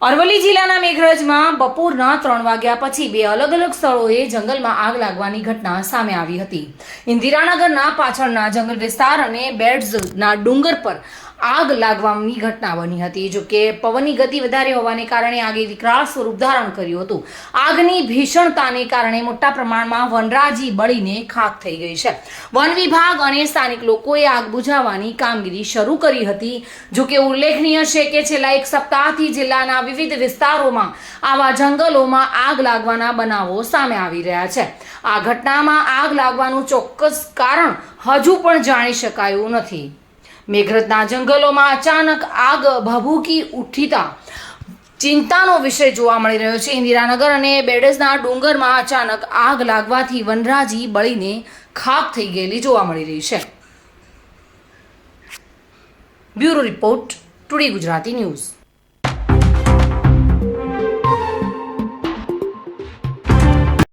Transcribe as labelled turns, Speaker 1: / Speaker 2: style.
Speaker 1: અરવલ્લી જિલ્લાના મેઘરજમાં બપોરના 3 વાગ્યા પછી બે અલગ અલગ સ્થળોએ જંગલમાં આગ લાગવાની ઘટના સામે આવી હતી. ઇન્દિરાનગરના પાછળના જંગલ વિસ્તાર અને બેડઝના ડુંગર પર આગ લાગવાની ઘટના બની હતી. જો કે પવનની ગતિ વધારે હોવાને કારણે આગે વિકરાળ સ્વરૂપ ધારણ કર્યું હતું. આગની ભીષણતાને કારણે મોટા પ્રમાણમાં વનરાજી બળીને ખાખ થઈ ગઈ છે. વન વિભાગ અને સ્થાનિક લોકોએ આગ બુઝાવવાની કામગીરી શરૂ કરી હતી. જો કે ઉલ્લેખનીય છે કે છેલ્લા એક સપ્તાહથી જિલ્લાના વિવિધ વિસ્તારોમાં આવા જંગલોમાં આગ લાગવાના બનાવો સામે આવી રહ્યા છે. આ ઘટનામાં આગ લાગવાનું ચોક્કસ કારણ હજુ પણ જાણી શકાયું નથી. મેઘરજના જંગલોમાં અચાનક આગ ભભૂકી ઉઠતા ચિંતાનો વિષય જોવા મળી રહ્યો છે. ઇન્દિરાનગર અને બેડઝના ડુંગરમાં અચાનક આગ લાગવાથી વનરાજી બળીને ખાખ થઈ ગયેલી જોવા મળી રહી છે. Bureau report, today Gujarati news.